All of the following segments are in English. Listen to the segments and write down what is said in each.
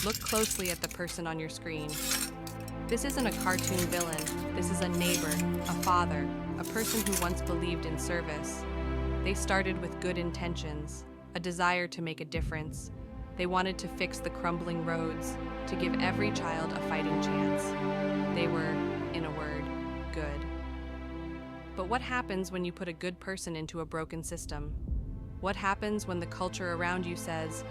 Look closely at the person on your screen. This isn't a cartoon villain. This is a neighbor, a father, a person who once believed in service. They started with good intentions, a desire to make a difference. They wanted to fix the crumbling roads, to give every child a fighting chance. They were, in a word, good. But what happens when you put a good person into a broken system? What happens when the culture around you says,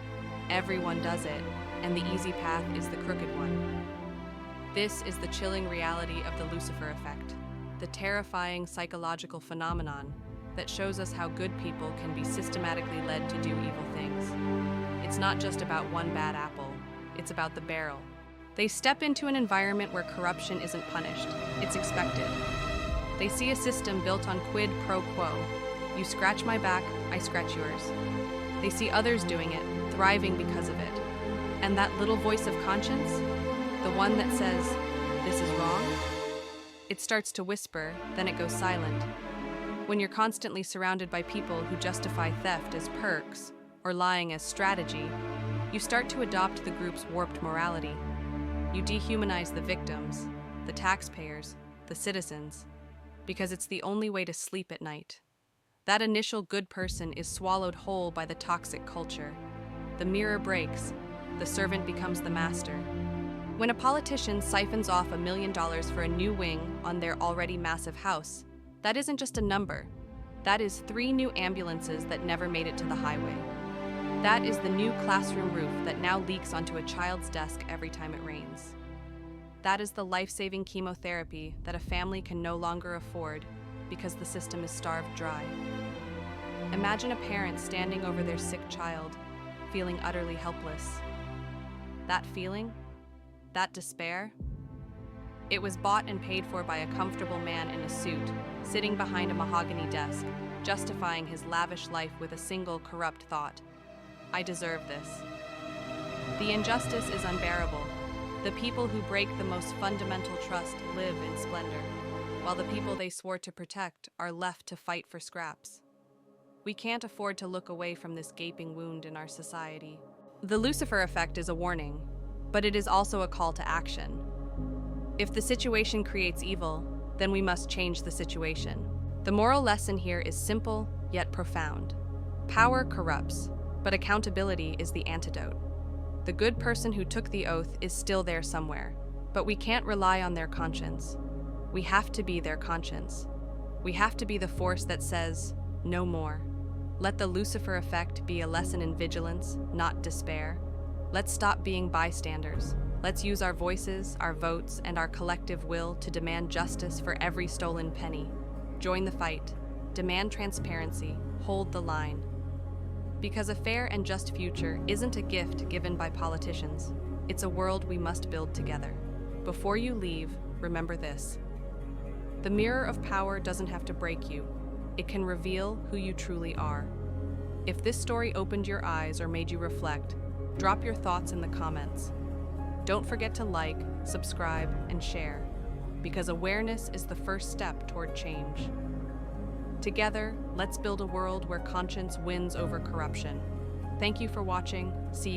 everyone does it, and the easy path is the crooked one? This is the chilling reality of the Lucifer Effect, the terrifying psychological phenomenon that shows us how good people can be systematically led to do evil things. It's not just about one bad apple, it's about the barrel. They step into an environment where corruption isn't punished, it's expected. They see a system built on quid pro quo. You scratch my back, I scratch yours. They see others doing it, thriving because of it. And that little voice of conscience, the one that says, this is wrong, it starts to whisper, then it goes silent. When you're constantly surrounded by people who justify theft as perks or lying as strategy, you start to adopt the group's warped morality. You dehumanize the victims, the taxpayers, the citizens, because it's the only way to sleep at night. That initial good person is swallowed whole by the toxic culture. The mirror breaks, the servant becomes the master. When a politician siphons off $1 million for a new wing on their already massive house, that isn't just a number. That is 3 new ambulances that never made it to the highway. That is the new classroom roof that now leaks onto a child's desk every time it rains. That is the life-saving chemotherapy that a family can no longer afford because the system is starved dry. Imagine a parent standing over their sick child, feeling utterly helpless. That feeling, that despair, it was bought and paid for by a comfortable man in a suit, sitting behind a mahogany desk, justifying his lavish life with a single corrupt thought. I deserve this. The injustice is unbearable. The people who break the most fundamental trust live in splendor, while the people they swore to protect are left to fight for scraps. We can't afford to look away from this gaping wound in our society. The Lucifer Effect is a warning, but it is also a call to action. If the situation creates evil, then we must change the situation. The moral lesson here is simple, yet profound. Power corrupts, but accountability is the antidote. The good person who took the oath is still there somewhere, but we can't rely on their conscience. We have to be their conscience. We have to be the force that says, no more. Let the Lucifer Effect be a lesson in vigilance, not despair. Let's stop being bystanders. Let's use our voices, our votes, and our collective will to demand justice for every stolen penny. Join the fight. Demand transparency. Hold the line. Because a fair and just future isn't a gift given by politicians. It's a world we must build together. Before you leave, remember this. The mirror of power doesn't have to break you. It can reveal who you truly are. If this story opened your eyes or made you reflect, drop your thoughts in the comments. Don't forget to like, subscribe, and share, because awareness is the first step toward change. Together, let's build a world where conscience wins over corruption. Thank you for watching. See you.